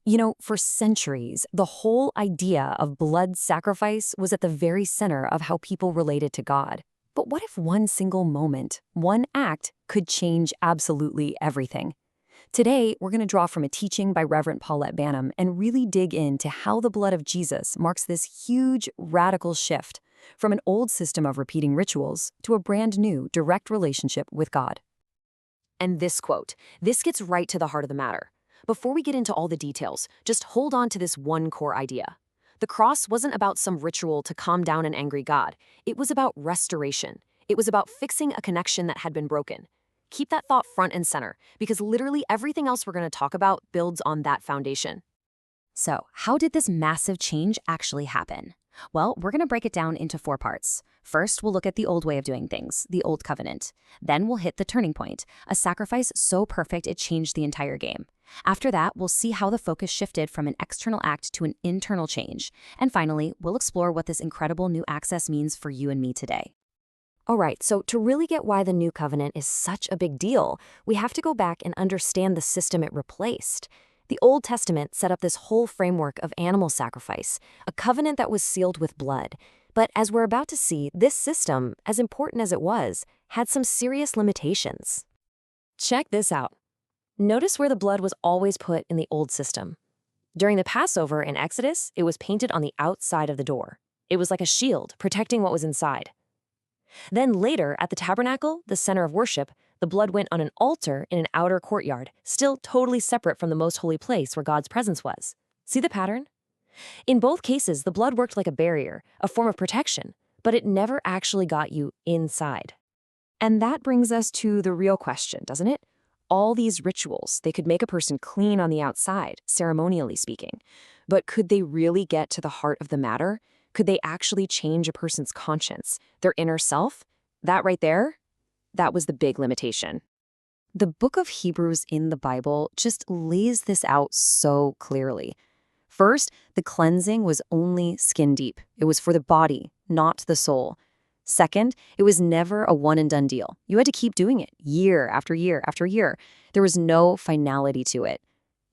For centuries, the whole idea of blood sacrifice was at the very center of how people related to God. But what if one single moment, one act, could change absolutely everything? Today, we're going to draw from a teaching by Reverend Paulette Banham and really dig into how the blood of Jesus marks this huge, radical shift from an old system of repeating rituals to a brand new, direct relationship with God. And this quote, this gets right to the heart of the matter. Before we get into all the details, just hold on to this one core idea. The cross wasn't about some ritual to calm down an angry God. It was about restoration. It was about fixing a connection that had been broken. Keep that thought front and center, because literally everything else we're going to talk about builds on that foundation. So, how did this massive change actually happen? Well, we're going to break it down into 4 parts. First, we'll look at the old way of doing things, the Old Covenant. Then we'll hit the turning point, a sacrifice so perfect it changed the entire game. After that, we'll see how the focus shifted from an external act to an internal change. And finally, we'll explore what this incredible new access means for you and me today. All right, so to really get why the new covenant is such a big deal, we have to go back and understand the system it replaced. The Old Testament set up this whole framework of animal sacrifice, a covenant that was sealed with blood. But as we're about to see, this system, as important as it was, had some serious limitations. Check this out. Notice where the blood was always put in the old system. During the Passover in Exodus, it was painted on the outside of the door. It was like a shield, protecting what was inside. Then later, at the tabernacle, the center of worship, the blood went on an altar in an outer courtyard, still totally separate from the most holy place where God's presence was. See the pattern? In both cases, the blood worked like a barrier, a form of protection, but it never actually got you inside. And that brings us to the real question, doesn't it? All these rituals, they could make a person clean on the outside, ceremonially speaking. But could they really get to the heart of the matter? Could they actually change a person's conscience, their inner self? That right there, that was the big limitation. The book of Hebrews in the Bible just lays this out so clearly. First, the cleansing was only skin deep. It was for the body, not the soul. Second, it was never a one-and-done deal. You had to keep doing it year after year after year. There was no finality to it.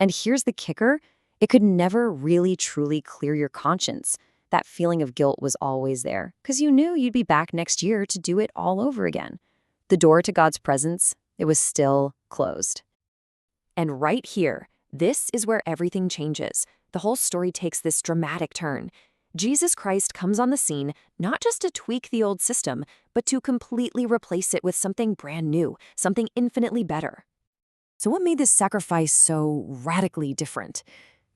And here's the kicker. It could never really truly clear your conscience. That feeling of guilt was always there, because you knew you'd be back next year to do it all over again. The door to God's presence, it was still closed. And right here, this is where everything changes. The whole story takes this dramatic turn. Jesus Christ comes on the scene not just to tweak the old system, but to completely replace it with something brand new, something infinitely better. So what made this sacrifice so radically different?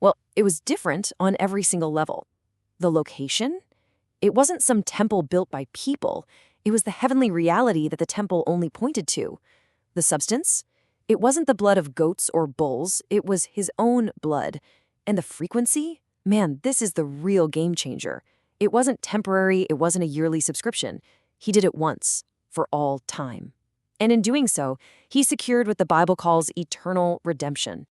Well, it was different on every single level. The location? It wasn't some temple built by people. It was the heavenly reality that the temple only pointed to. The substance? It wasn't the blood of goats or bulls. It was his own blood. And the frequency? Man, this is the real game changer. It wasn't temporary. It wasn't a yearly subscription. He did it once, for all time. And in doing so, he secured what the Bible calls eternal redemption.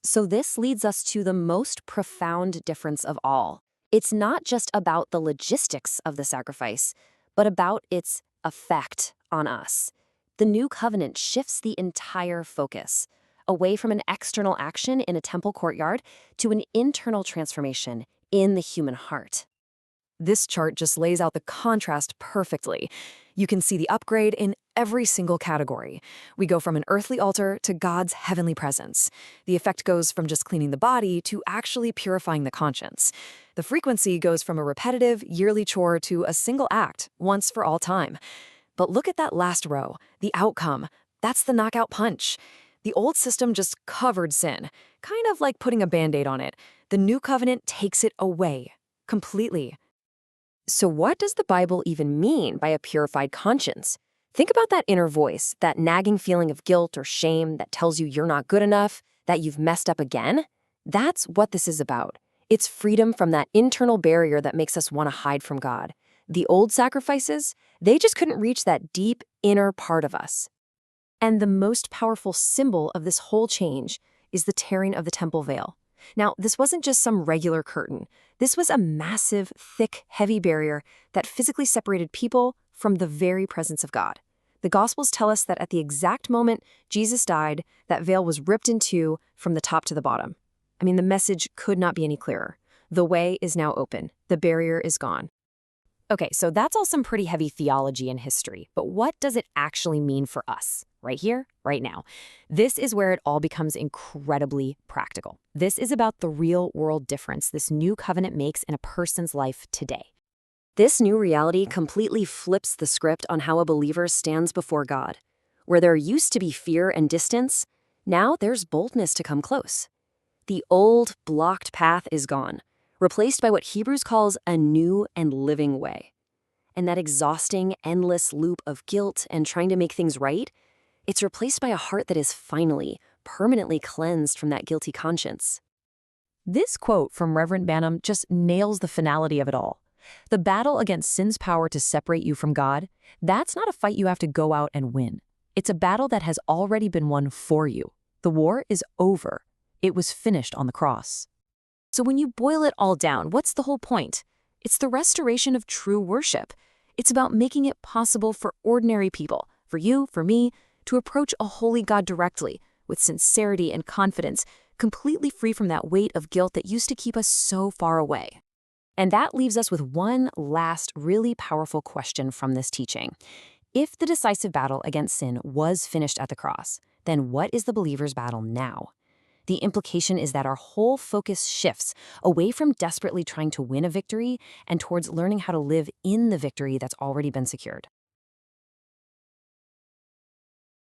So this leads us to the most profound difference of all. It's not just about the logistics of the sacrifice, but about its effect on us. The new covenant shifts the entire focus, away from an external action in a temple courtyard to an internal transformation in the human heart. This chart just lays out the contrast perfectly. You can see the upgrade in every single category. We go from an earthly altar to God's heavenly presence. The effect goes from just cleaning the body to actually purifying the conscience. The frequency goes from a repetitive, yearly chore to a single act, once for all time. But look at that last row, the outcome. That's the knockout punch. The old system just covered sin, kind of like putting a Band-Aid on it. The new covenant takes it away, completely. So what does the Bible even mean by a purified conscience? Think about that inner voice, that nagging feeling of guilt or shame that tells you you're not good enough, that you've messed up again. That's what this is about. It's freedom from that internal barrier that makes us want to hide from God. The old sacrifices, they just couldn't reach that deep inner part of us. And the most powerful symbol of this whole change is the tearing of the temple veil. Now, this wasn't just some regular curtain. This was a massive, thick, heavy barrier that physically separated people from the very presence of God. The Gospels tell us that at the exact moment Jesus died, that veil was ripped in two from the top to the bottom. I mean, the message could not be any clearer. The way is now open. The barrier is gone. Okay, so that's all some pretty heavy theology and history, but what does it actually mean for us? Right here, right now. This is where it all becomes incredibly practical. This is about the real-world difference this new covenant makes in a person's life today. This new reality completely flips the script on how a believer stands before God. Where there used to be fear and distance, now there's boldness to come close. The old, blocked path is gone, replaced by what Hebrews calls a new and living way. And that exhausting, endless loop of guilt and trying to make things right, it's replaced by a heart that is finally, permanently cleansed from that guilty conscience. This quote from Reverend Banham just nails the finality of it all. The battle against sin's power to separate you from God, that's not a fight you have to go out and win. It's a battle that has already been won for you. The war is over. It was finished on the cross. So when you boil it all down, what's the whole point? It's the restoration of true worship. It's about making it possible for ordinary people, for you, for me, to approach a holy God directly, with sincerity and confidence, completely free from that weight of guilt that used to keep us so far away. And that leaves us with one last really powerful question from this teaching. If the decisive battle against sin was finished at the cross, then what is the believer's battle now? The implication is that our whole focus shifts away from desperately trying to win a victory and towards learning how to live in the victory that's already been secured.